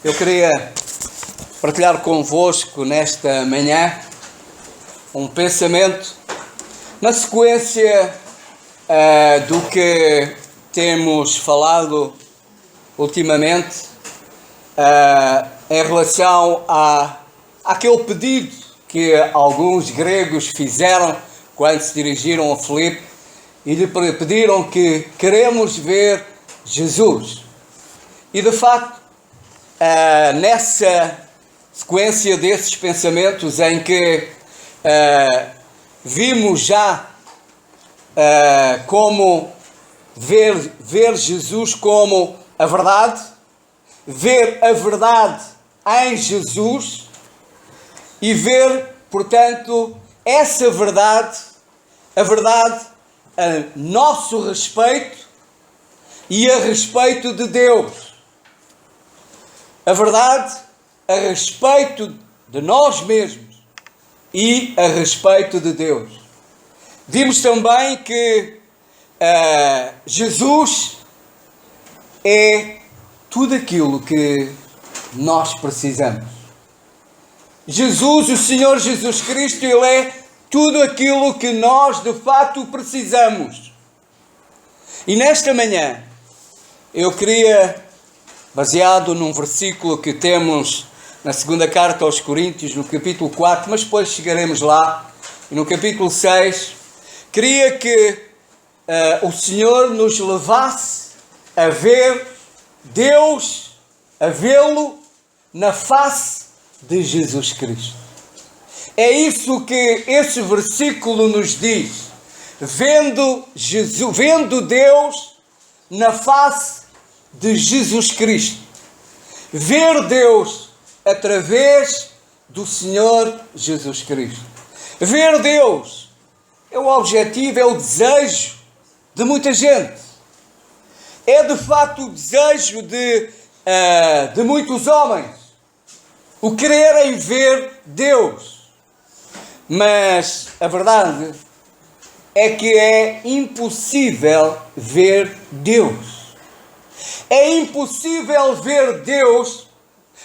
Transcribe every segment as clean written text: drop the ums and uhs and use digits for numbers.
Eu queria partilhar convosco nesta manhã um pensamento na sequência do que temos falado ultimamente em relação àquele pedido que alguns gregos fizeram quando se dirigiram a Filipe e lhe pediram que queremos ver Jesus. E de facto, nessa sequência desses pensamentos em que vimos já como ver Jesus como a verdade, ver a verdade em Jesus e ver, portanto, essa verdade, a verdade a nosso respeito e a respeito de Deus. A verdade a respeito de nós mesmos e a respeito de Deus. Vimos também que Jesus é tudo aquilo que nós precisamos. Jesus, o Senhor Jesus Cristo, Ele é tudo aquilo que nós de fato precisamos. E nesta manhã eu queria, baseado num versículo que temos na segunda carta aos Coríntios, no capítulo 4, mas depois chegaremos lá, e no capítulo 6, queria que o Senhor nos levasse a ver Deus, a vê-lo na face de Jesus Cristo. É isso que esse versículo nos diz. Vendo Deus na face de Jesus Cristo. Ver Deus através do Senhor Jesus Cristo. Ver Deus é o objetivo, é o desejo de muita gente. É de facto o desejo de muitos homens. O quererem ver Deus. Mas a verdade é que é impossível ver Deus. É impossível ver Deus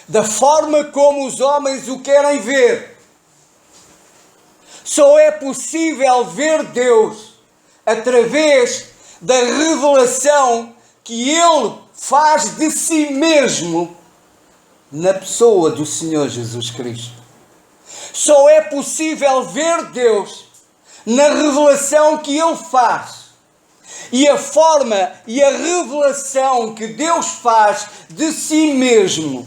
da forma como os homens o querem ver. Só é possível ver Deus através da revelação que Ele faz de si mesmo na pessoa do Senhor Jesus Cristo. Só é possível ver Deus na revelação que Ele faz. E a forma e a revelação que Deus faz de si mesmo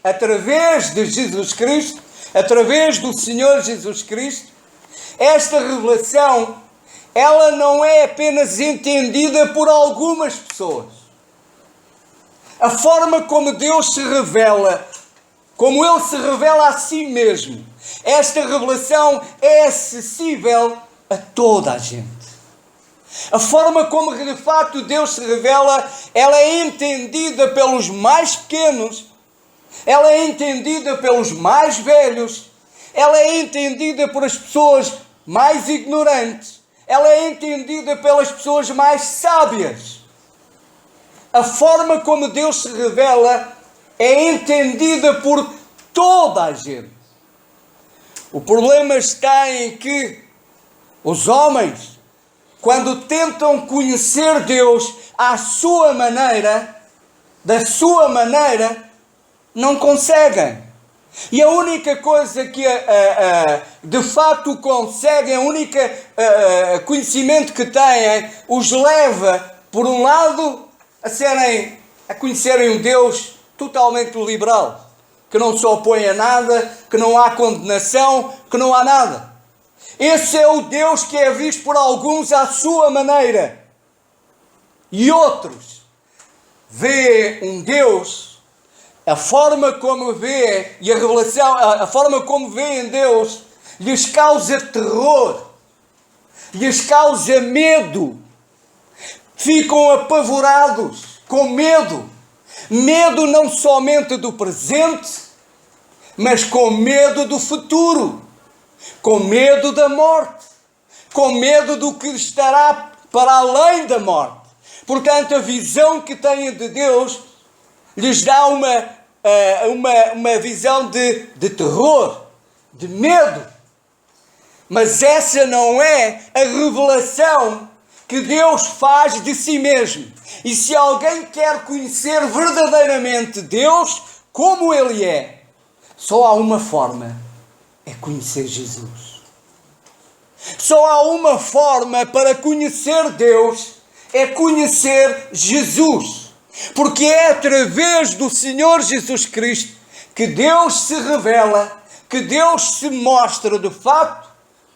através de Jesus Cristo, através do Senhor Jesus Cristo, esta revelação, ela não é apenas entendida por algumas pessoas. A forma como Deus se revela, como Ele se revela a si mesmo, esta revelação é acessível a toda a gente. A forma como de facto Deus se revela, ela é entendida pelos mais pequenos, ela é entendida pelos mais velhos, ela é entendida por as pessoas mais ignorantes, ela é entendida pelas pessoas mais sábias. A forma como Deus se revela é entendida por toda a gente. O problema está em que os homens, quando tentam conhecer Deus à sua maneira, da sua maneira, não conseguem. E a única coisa que de facto conseguem, o único conhecimento que têm, os leva, por um lado, a conhecerem um Deus totalmente liberal, que não se opõe a nada, que não há condenação, que não há nada. Esse é o Deus que é visto por alguns à sua maneira. E outros vê um Deus, a forma como vê e a revelação, a forma como vê em Deus, lhes causa terror, lhes causa medo. Ficam apavorados, com medo. Medo não somente do presente, mas com medo do futuro, com medo da morte, com medo do que estará para além da morte. Portanto, a visão que têm de Deus lhes dá uma visão de terror, de medo. Mas essa não é a revelação que Deus faz de si mesmo. E se alguém quer conhecer verdadeiramente Deus como Ele é, só há uma forma, é conhecer Jesus. Só há uma forma para conhecer Deus, é conhecer Jesus. Porque é através do Senhor Jesus Cristo que Deus se revela, que Deus se mostra de facto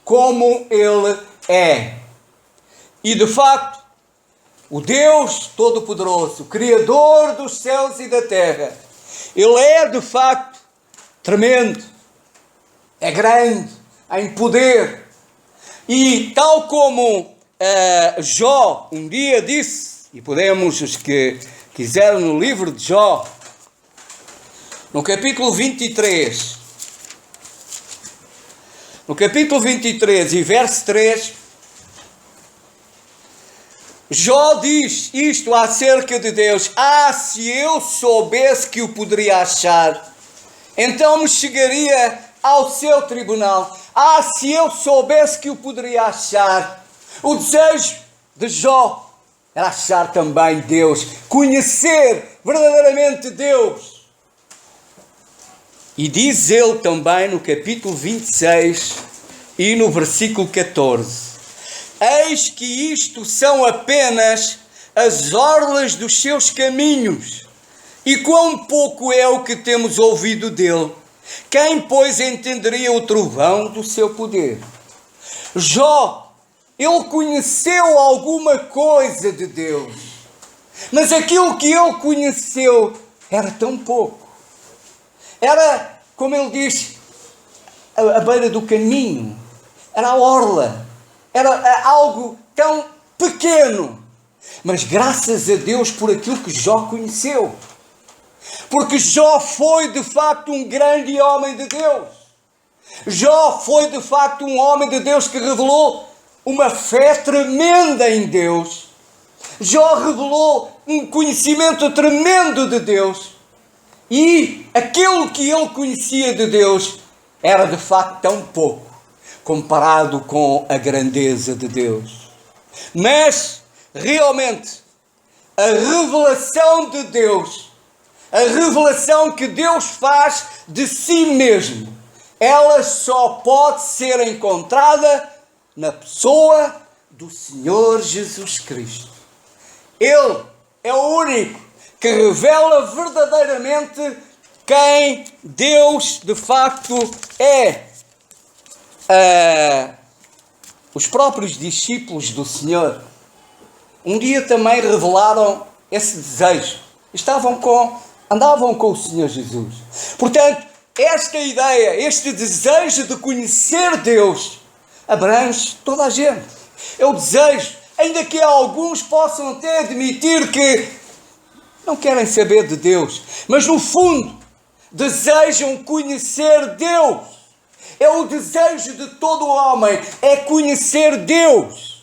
como Ele é. E de facto, o Deus Todo-Poderoso, Criador dos céus e da terra, Ele é de facto tremendo, é grande em poder. E tal como Jó um dia disse, e podemos, os que quiserem, no livro de Jó, no capítulo 23, e verso 3, Jó diz isto acerca de Deus: se eu soubesse que o poderia achar, então me chegaria ao seu tribunal. Se eu soubesse que o poderia achar. O desejo de Jó era achar também Deus, conhecer verdadeiramente Deus. E diz ele também no capítulo 26 e no versículo 14: eis que isto são apenas as orlas dos seus caminhos, e quão pouco é o que temos ouvido dele. Quem, pois, entenderia o trovão do seu poder? Jó, ele conheceu alguma coisa de Deus, mas aquilo que ele conheceu era tão pouco. Era, como ele diz, a beira do caminho, era a orla, era algo tão pequeno. Mas graças a Deus por aquilo que Jó conheceu. Porque Jó foi de facto um grande homem de Deus. Jó foi de facto um homem de Deus que revelou uma fé tremenda em Deus. Jó revelou um conhecimento tremendo de Deus. E aquilo que ele conhecia de Deus era de facto tão pouco comparado com a grandeza de Deus. Mas realmente a revelação de Deus, a revelação que Deus faz de si mesmo, ela só pode ser encontrada na pessoa do Senhor Jesus Cristo. Ele é o único que revela verdadeiramente quem Deus de facto é. Os próprios discípulos do Senhor um dia também revelaram esse desejo. Andavam com o Senhor Jesus. Portanto, esta ideia, este desejo de conhecer Deus abrange toda a gente. É o desejo, ainda que alguns possam até admitir que não querem saber de Deus, mas no fundo desejam conhecer Deus. É o desejo de todo homem, é conhecer Deus.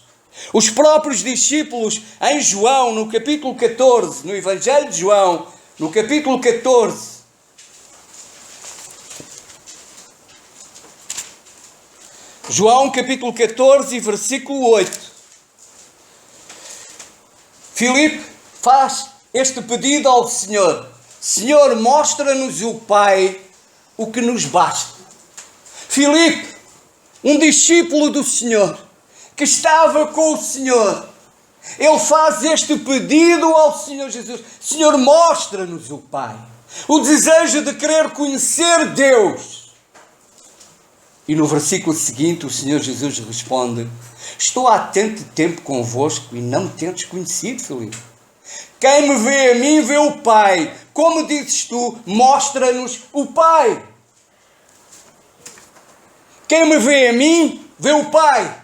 Os próprios discípulos em João, no capítulo 14, no Evangelho de João, no capítulo 14, João capítulo 14, versículo 8, Filipe faz este pedido ao Senhor: Senhor, mostra-nos o Pai, o que nos basta. Filipe, um discípulo do Senhor, que estava com o Senhor, ele faz este pedido ao Senhor Jesus: Senhor, mostra-nos o Pai. O desejo de querer conhecer Deus. E no versículo seguinte o Senhor Jesus responde: estou há tanto tempo convosco e não me tendes conhecido, Filipe. Quem me vê a mim vê o Pai. Como dizes tu, mostra-nos o Pai. Quem me vê a mim vê o Pai.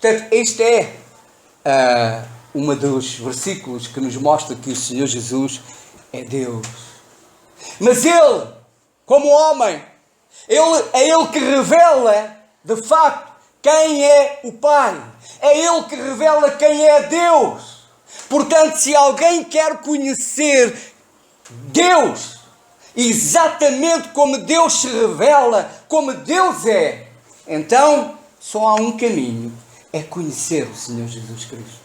Portanto, este é um dos versículos que nos mostra que o Senhor Jesus é Deus. Mas Ele, como homem, é Ele que revela, de facto, quem é o Pai. É Ele que revela quem é Deus. Portanto, se alguém quer conhecer Deus, exatamente como Deus se revela, como Deus é, então só há um caminho, é conhecer o Senhor Jesus Cristo.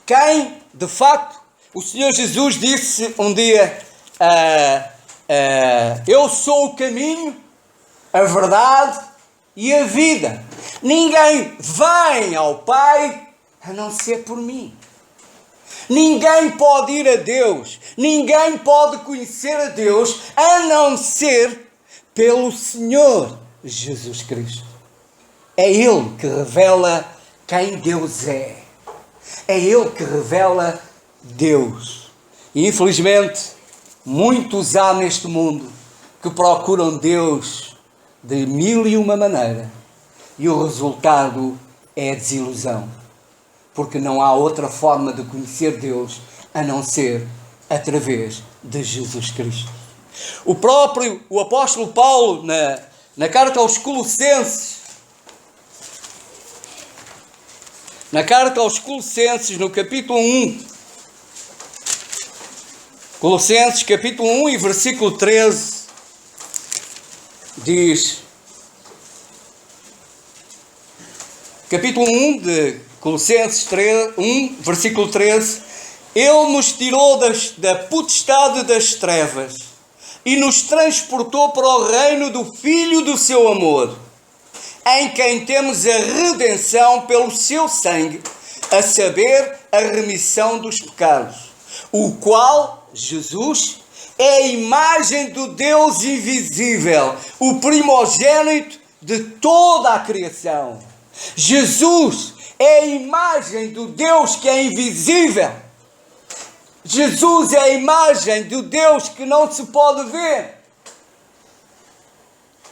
Quem, de facto, o Senhor Jesus disse um dia, eu sou o caminho, a verdade e a vida. Ninguém vem ao Pai a não ser por mim. Ninguém pode ir a Deus, ninguém pode conhecer a Deus a não ser pelo Senhor Jesus Cristo. É Ele que revela quem Deus é. É Ele que revela Deus. E infelizmente, muitos há neste mundo que procuram Deus de mil e uma maneira. E o resultado é a desilusão. Porque não há outra forma de conhecer Deus a não ser através de Jesus Cristo. O apóstolo Paulo, na carta aos Colossenses, no capítulo 1, Colossenses capítulo 1 e versículo 13, diz, capítulo 1 de Colossenses 1, versículo 13, Ele nos tirou da potestade das trevas e nos transportou para o reino do Filho do seu amor, em quem temos a redenção pelo seu sangue, a saber, a remissão dos pecados, o qual, Jesus, é a imagem do Deus invisível, o primogênito de toda a criação. Jesus é a imagem do Deus que é invisível. Jesus é a imagem do Deus que não se pode ver.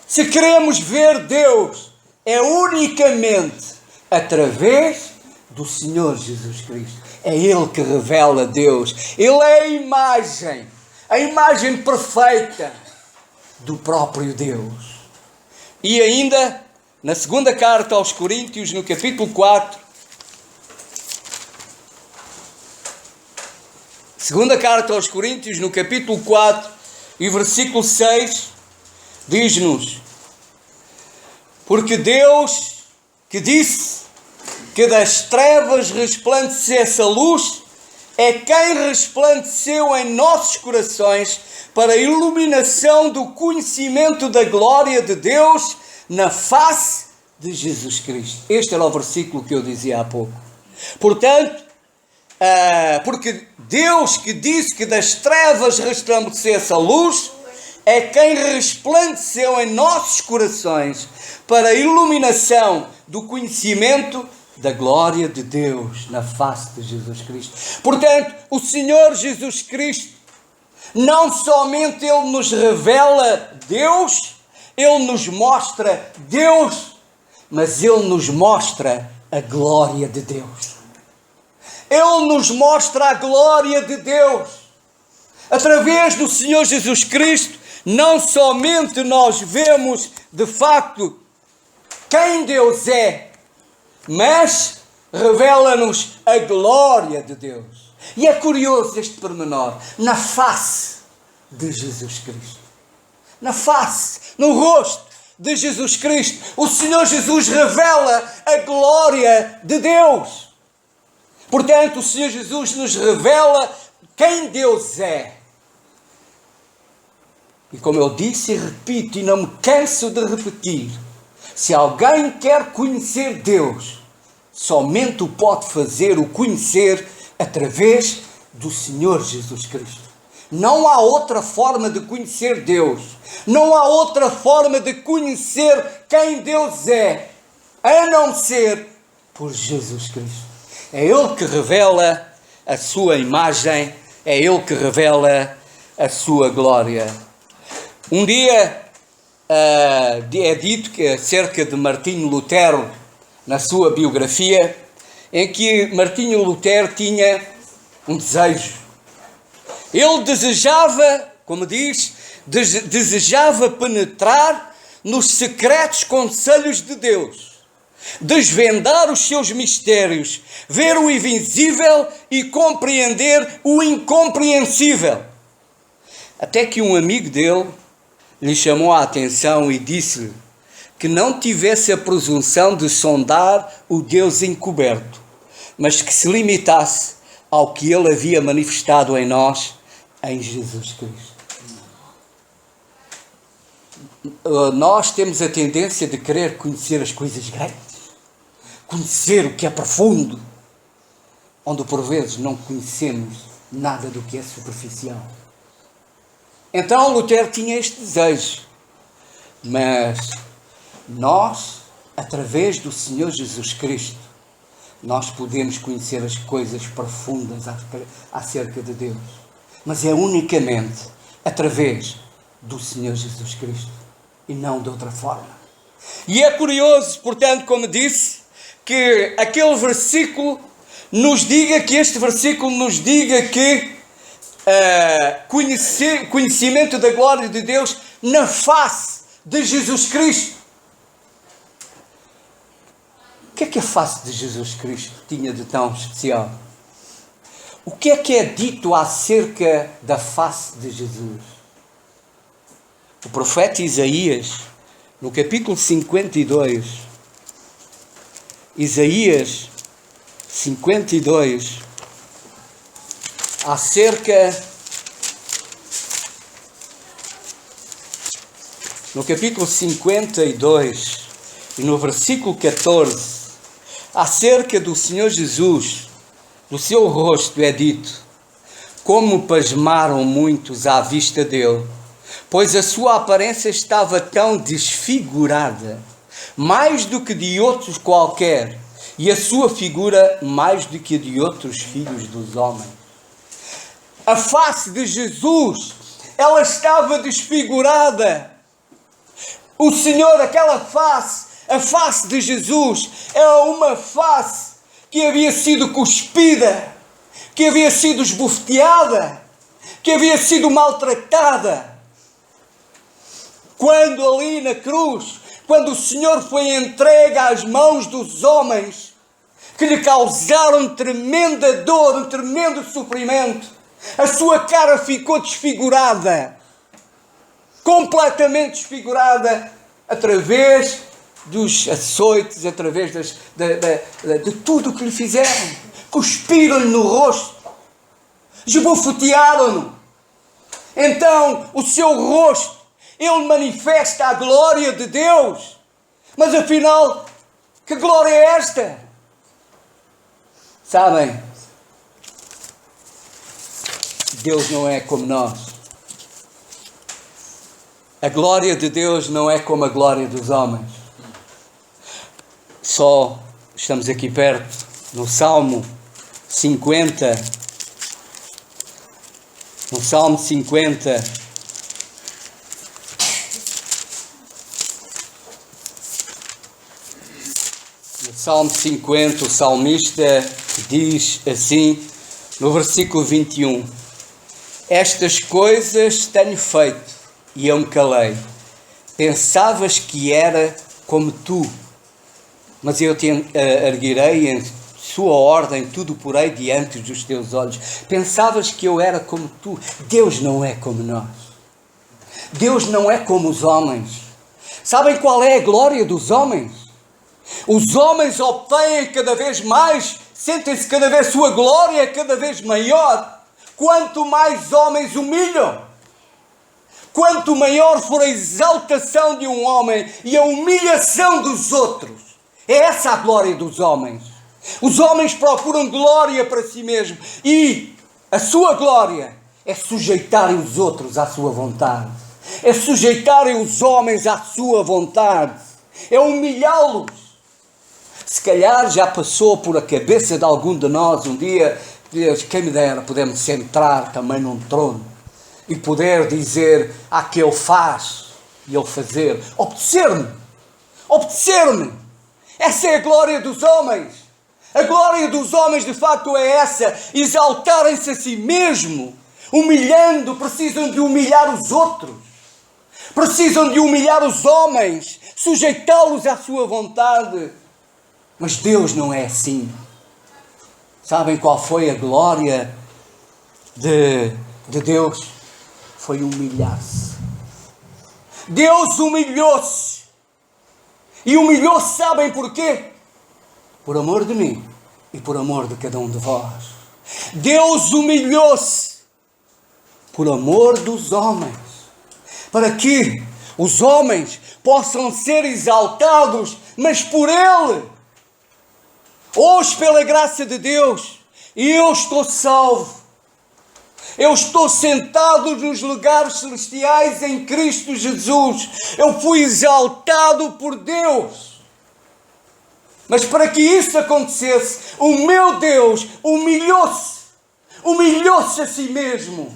Se queremos ver Deus, é unicamente através do Senhor Jesus Cristo. É Ele que revela Deus. Ele é a imagem perfeita do próprio Deus. E ainda, na segunda carta aos Coríntios, no capítulo 4, segunda carta aos Coríntios, no capítulo 4 e versículo 6, diz-nos: porque Deus, que disse que das trevas resplandecesse a luz, é quem resplandeceu em nossos corações para a iluminação do conhecimento da glória de Deus na face de Jesus Cristo. Este era o versículo que eu dizia há pouco. Portanto, porque Deus que disse que das trevas resplandecesse a luz, é quem resplandeceu em nossos corações para a iluminação do conhecimento da glória de Deus na face de Jesus Cristo. Portanto, o Senhor Jesus Cristo, não somente Ele nos revela Deus, Ele nos mostra Deus, mas Ele nos mostra a glória de Deus. Ele nos mostra a glória de Deus. Através do Senhor Jesus Cristo, não somente nós vemos de facto quem Deus é, mas revela-nos a glória de Deus. E é curioso este pormenor, na face de Jesus Cristo. Na face, no rosto de Jesus Cristo, o Senhor Jesus revela a glória de Deus. Portanto, o Senhor Jesus nos revela quem Deus é. E como eu disse e repito, e não me canso de repetir, se alguém quer conhecer Deus, somente o pode fazer, o conhecer, através do Senhor Jesus Cristo. Não há outra forma de conhecer Deus. Não há outra forma de conhecer quem Deus é, a não ser por Jesus Cristo. É Ele que revela a sua imagem, é Ele que revela a sua glória. Um dia é dito que acerca de Martinho Lutero, na sua biografia, em que Martinho Lutero tinha um desejo. Ele desejava, como diz, desejava penetrar nos secretos conselhos de Deus, desvendar os seus mistérios, ver o invisível e compreender o incompreensível. Até que um amigo dele lhe chamou a atenção e disse-lhe que não tivesse a presunção de sondar o Deus encoberto, mas que se limitasse ao que ele havia manifestado em nós, em Jesus Cristo. Nós temos a tendência de querer conhecer as coisas grandes, conhecer o que é profundo, onde por vezes não conhecemos nada do que é superficial. Então Lutero tinha este desejo, mas nós, através do Senhor Jesus Cristo, nós podemos conhecer as coisas profundas acerca de Deus, mas é unicamente através do Senhor Jesus Cristo e não de outra forma. E é curioso, portanto, como disse, que aquele versículo nos diga, que este versículo nos diga que conhecimento da glória de Deus na face de Jesus Cristo. O que é a face de Jesus Cristo tinha de tão especial? O que é dito acerca da face de Jesus? O profeta Isaías, no capítulo 52, Isaías 52, no capítulo 52 e no versículo 14, acerca do Senhor Jesus, do seu rosto é dito: como pasmaram muitos à vista dele, pois a sua aparência estava tão desfigurada, mais do que de outros qualquer, e a sua figura mais do que a de outros filhos dos homens. A face de Jesus, ela estava desfigurada. O Senhor, aquela face, a face de Jesus, é uma face que havia sido cuspida, que havia sido esbofeteada, que havia sido maltratada. Quando ali na cruz, quando o Senhor foi entregue às mãos dos homens, que lhe causaram tremenda dor, um tremendo sofrimento, a sua cara ficou desfigurada, completamente desfigurada, através dos açoites, através de tudo o que lhe fizeram. Cuspiram-lhe no rosto, esbofetearam-no. Então, o seu rosto, ele manifesta a glória de Deus. Mas afinal, que glória é esta? Sabem, Deus não é como nós. A glória de Deus não é como a glória dos homens. Só estamos aqui perto, no Salmo 50. No Salmo 50. No Salmo 50, o salmista diz assim, no versículo 21. Estas coisas tenho feito e eu me calei. Pensavas que era como tu, mas eu te erguerei em sua ordem, tudo porei diante dos teus olhos. Pensavas que eu era como tu. Deus não é como nós. Deus não é como os homens. Sabem qual é a glória dos homens? Os homens obtêm cada vez mais, sentem-se cada vez, sua glória é cada vez maior. Quanto mais homens humilham, quanto maior for a exaltação de um homem e a humilhação dos outros, é essa a glória dos homens. Os homens procuram glória para si mesmos e a sua glória é sujeitarem os outros à sua vontade, é sujeitarem os homens à sua vontade, é humilhá-los. Se calhar já passou por a cabeça de algum de nós um dia, Deus, quem me dera poder-me sentar também num trono e poder dizer àquele faz e ele fazer, obedecer-me, obedecer-me. Essa é a glória dos homens. A glória dos homens de facto é essa, exaltarem-se a si mesmo, humilhando, precisam de humilhar os outros, precisam de humilhar os homens, sujeitá-los à sua vontade. Mas Deus não é assim. Sabem qual foi a glória de Deus? foi humilhar-se. Deus humilhou-se. E humilhou-se, sabem porquê? Por amor de mim e por amor de cada um de vós. Deus humilhou-se por amor dos homens, para que os homens possam ser exaltados, mas por Ele. Hoje, pela graça de Deus, eu estou salvo. Eu estou sentado nos lugares celestiais em Cristo Jesus. Eu fui exaltado por Deus. Mas para que isso acontecesse, o meu Deus humilhou-se. Humilhou-se a si mesmo.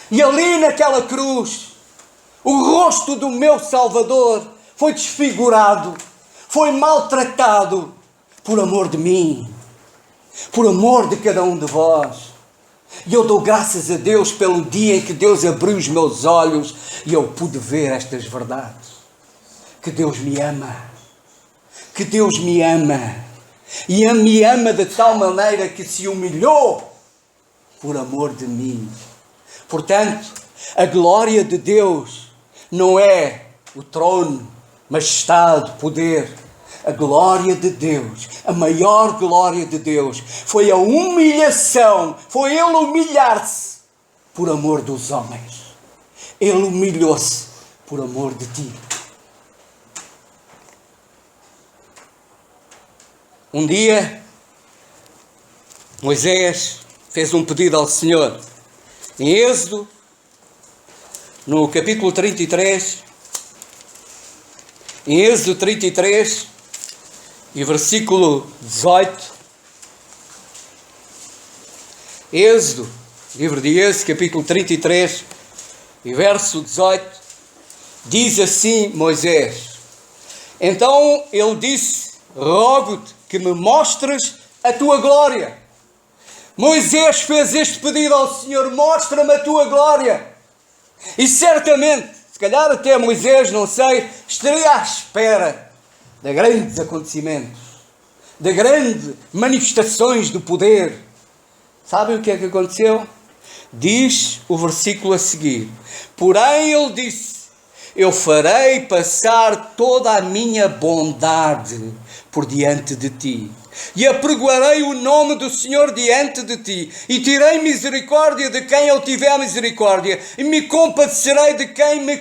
E ali naquela cruz, o rosto do meu Salvador foi desfigurado, foi maltratado por amor de mim, por amor de cada um de vós. E eu dou graças a Deus pelo dia em que Deus abriu os meus olhos e eu pude ver estas verdades. Que Deus me ama. Que Deus me ama. E me ama de tal maneira que se humilhou por amor de mim. Portanto, a glória de Deus não é o trono, majestade, poder. A glória de Deus, a maior glória de Deus, foi a humilhação, foi Ele humilhar-se por amor dos homens. Ele humilhou-se por amor de ti. Um dia, Moisés fez um pedido ao Senhor. Em Êxodo, no capítulo 33, em Êxodo 33, e versículo 18, Êxodo, livro de Êxodo, capítulo 33, e verso 18, diz assim Moisés: então ele disse, rogo-te que me mostres a tua glória. Moisés fez este pedido ao Senhor: mostra-me a tua glória. E certamente, se calhar até Moisés, não sei, estaria à espera de grandes acontecimentos, de grandes manifestações do poder. Sabem o que é que aconteceu? Diz o versículo a seguir: porém ele disse, eu farei passar toda a minha bondade por diante de ti, e apregoarei o nome do Senhor diante de ti, e terei misericórdia de quem eu tiver misericórdia, e me compadecerei de quem me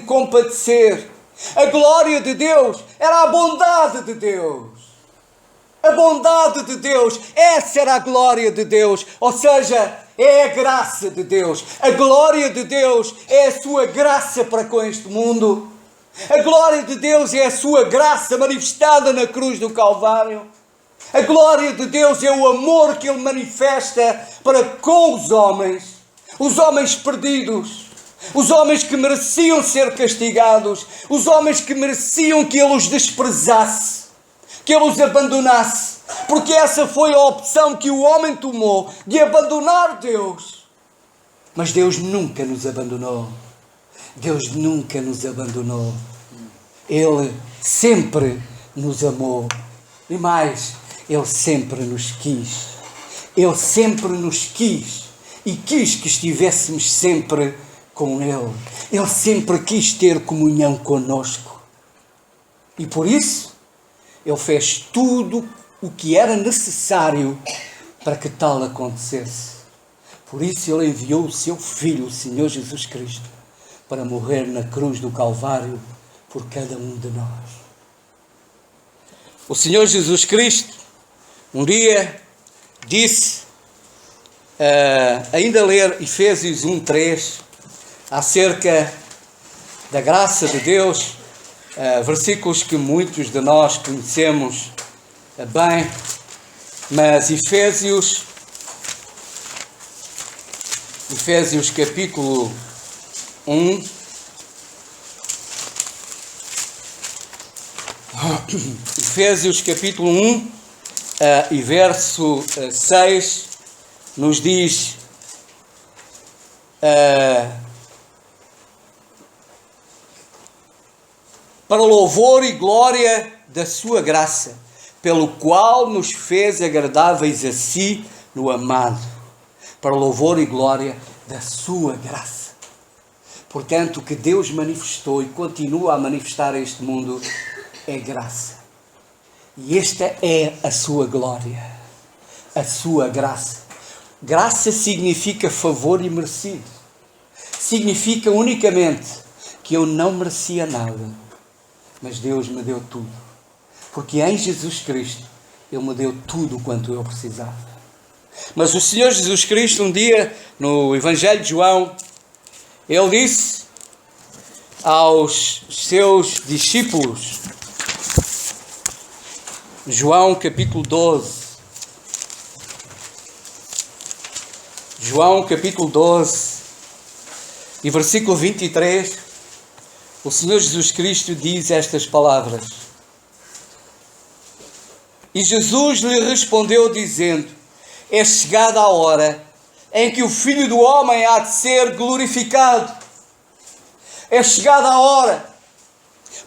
compadecer. A glória de Deus era a bondade de Deus. A bondade de Deus, essa era a glória de Deus. Ou seja, é a graça de Deus. A glória de Deus é a sua graça para com este mundo. A glória de Deus é a sua graça manifestada na cruz do Calvário. A glória de Deus é o amor que Ele manifesta para com os homens perdidos. Os homens que mereciam ser castigados, os homens que mereciam que Ele os desprezasse, que Ele os abandonasse, porque essa foi a opção que o homem tomou, de abandonar Deus. Mas Deus nunca nos abandonou. Deus nunca nos abandonou. Ele sempre nos amou. E mais, Ele sempre nos quis. Ele sempre nos quis e quis que estivéssemos sempre com Ele. Ele sempre quis ter comunhão conosco. E por isso, Ele fez tudo o que era necessário para que tal acontecesse. Por isso Ele enviou o seu Filho, o Senhor Jesus Cristo, para morrer na cruz do Calvário por cada um de nós. O Senhor Jesus Cristo, um dia, disse, ainda ler Efésios 1:3, acerca da graça de Deus, versículos que muitos de nós conhecemos bem, mas Efésios capítulo 1, Efésios capítulo 1 e verso 6 nos diz: para louvor e glória da sua graça, pelo qual nos fez agradáveis a si no amado. Para louvor e glória da sua graça. Portanto, o que Deus manifestou e continua a manifestar a este mundo é graça. E esta é a sua glória, a sua graça. Graça significa favor imerecido. Significa unicamente que eu não merecia nada, mas Deus me deu tudo. Porque em Jesus Cristo Ele me deu tudo quanto eu precisava. Mas o Senhor Jesus Cristo, um dia, no Evangelho de João, Ele disse aos seus discípulos, João capítulo 12, João capítulo 12 e versículo 23, o Senhor Jesus Cristo diz estas palavras: E Jesus lhe respondeu dizendo: É chegada a hora em que o Filho do Homem há de ser glorificado. É chegada a hora.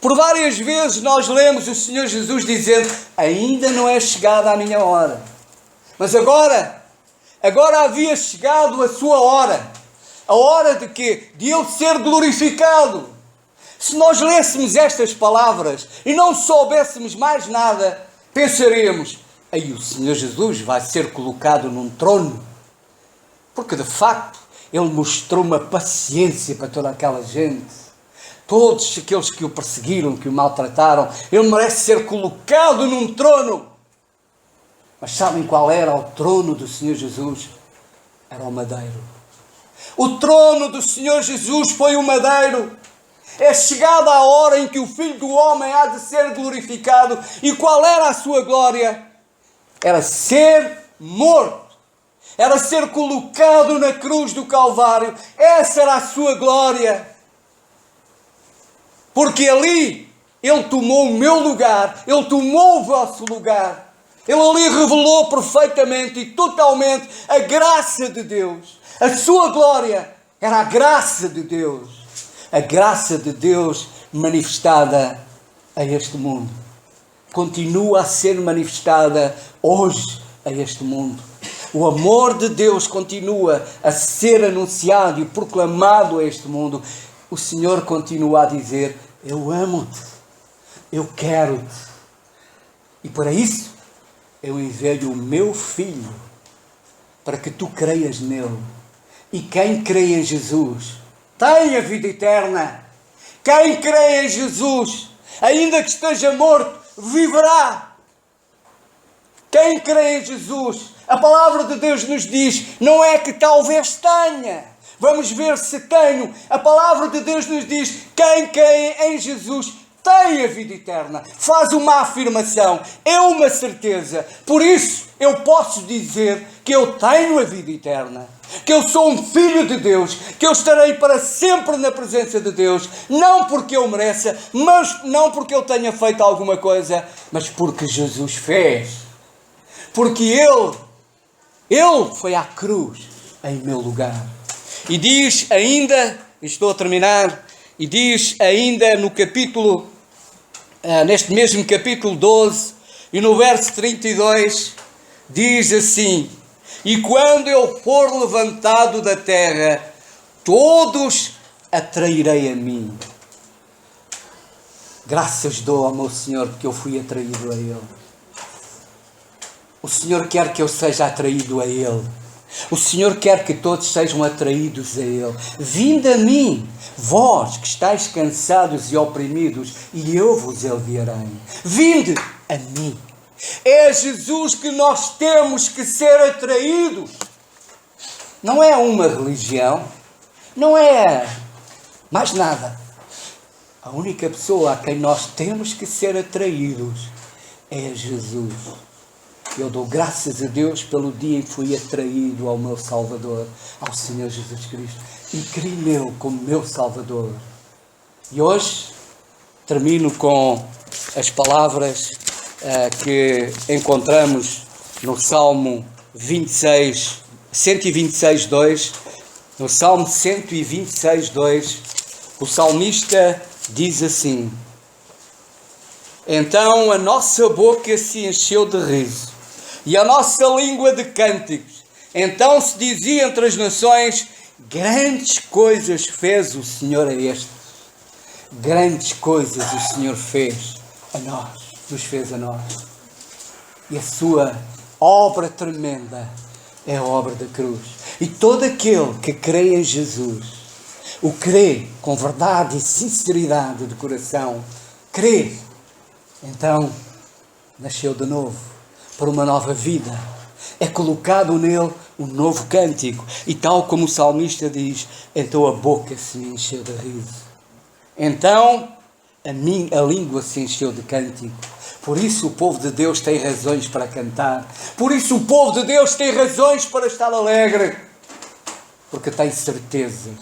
Por várias vezes nós lemos o Senhor Jesus dizendo: ainda não é chegada a minha hora. Mas agora havia chegado a sua hora. A hora de quê? De Ele ser glorificado. Se nós lêssemos estas palavras e não soubéssemos mais nada, pensaríamos: aí o Senhor Jesus vai ser colocado num trono. Porque de facto Ele mostrou uma paciência para toda aquela gente. Todos aqueles que o perseguiram, que o maltrataram, Ele merece ser colocado num trono. Mas sabem qual era o trono do Senhor Jesus? Era o madeiro. O trono do Senhor Jesus foi o madeiro. É chegada a hora em que o Filho do Homem há de ser glorificado. E qual era a sua glória? Era ser morto. Era ser colocado na cruz do Calvário. Essa era a sua glória. Porque ali Ele tomou o meu lugar. Ele tomou o vosso lugar. Ele ali revelou perfeitamente e totalmente a graça de Deus. A sua glória era a graça de Deus. A graça de Deus manifestada a este mundo. Continua a ser manifestada hoje a este mundo. O amor de Deus continua a ser anunciado e proclamado a este mundo. O Senhor continua a dizer: eu amo-te, eu quero-te. E para isso eu enviei o meu Filho, para que tu creias nele. E quem crê em Jesus tem a vida eterna. Quem crê em Jesus, ainda que esteja morto, viverá. Quem crê em Jesus, a palavra de Deus nos diz, não é que talvez tenha. Vamos ver se tenho. A palavra de Deus nos diz: quem crê em Jesus tem a vida eterna. Faz uma afirmação, é uma certeza. Por isso eu posso dizer que eu tenho a vida eterna, que eu sou um filho de Deus, que eu estarei para sempre na presença de Deus, não porque eu mereça, mas não porque eu tenha feito alguma coisa, mas porque Jesus fez. Porque Ele foi à cruz em meu lugar. E diz ainda, estou a terminar, e diz ainda no capítulo, neste mesmo capítulo 12, e no verso 32, diz assim: e quando eu for levantado da terra, todos atrairei a mim. Graças dou ao meu Senhor, porque eu fui atraído a Ele. O Senhor quer que eu seja atraído a Ele. O Senhor quer que todos sejam atraídos a Ele. Vinde a mim, vós que estáis cansados e oprimidos, e eu vos aliviarei. Vinde a mim. É a Jesus que nós temos que ser atraídos. Não é uma religião, não é mais nada. A única pessoa a quem nós temos que ser atraídos é Jesus. Eu dou graças a Deus pelo dia em que fui atraído ao meu Salvador, ao Senhor Jesus Cristo, e criei nele como meu Salvador. E hoje termino com as palavras que encontramos no Salmo 26, 126, 2. No Salmo 126, 2, o salmista diz assim: então a nossa boca se encheu de riso, e a nossa língua de cânticos. Então se dizia entre as nações: Grandes coisas fez o Senhor a estes. Grandes coisas o Senhor fez a nós. Nos fez a nós. E a sua obra tremenda é a obra da cruz. E todo aquele que crê em Jesus, o crê com verdade e sinceridade de coração, crê, então nasceu de novo para uma nova vida. É colocado nele um novo cântico. E tal como o salmista diz, então a boca se me encheu de riso. Então a língua se encheu de cântico. Por isso o povo de Deus tem razões para cantar. Por isso o povo de Deus tem razões para estar alegre. Porque tem certezas.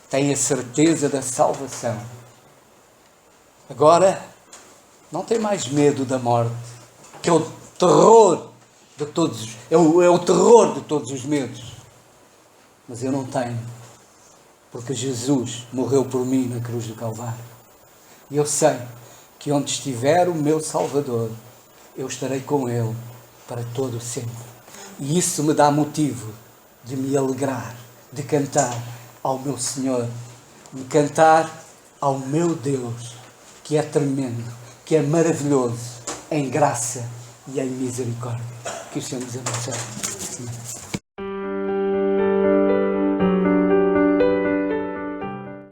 Tem a certeza da salvação. Agora, não tem mais medo da morte. Que é o terror de todos. É o terror de todos os medos. Mas eu não tenho. Porque Jesus morreu por mim na cruz do Calvário. E eu sei que onde estiver o meu Salvador, eu estarei com Ele para todo o sempre. E isso me dá motivo de me alegrar, de cantar ao meu Senhor, de cantar ao meu Deus, que é tremendo, que é maravilhoso, em graça e em misericórdia. Que o Senhor nos abençoe.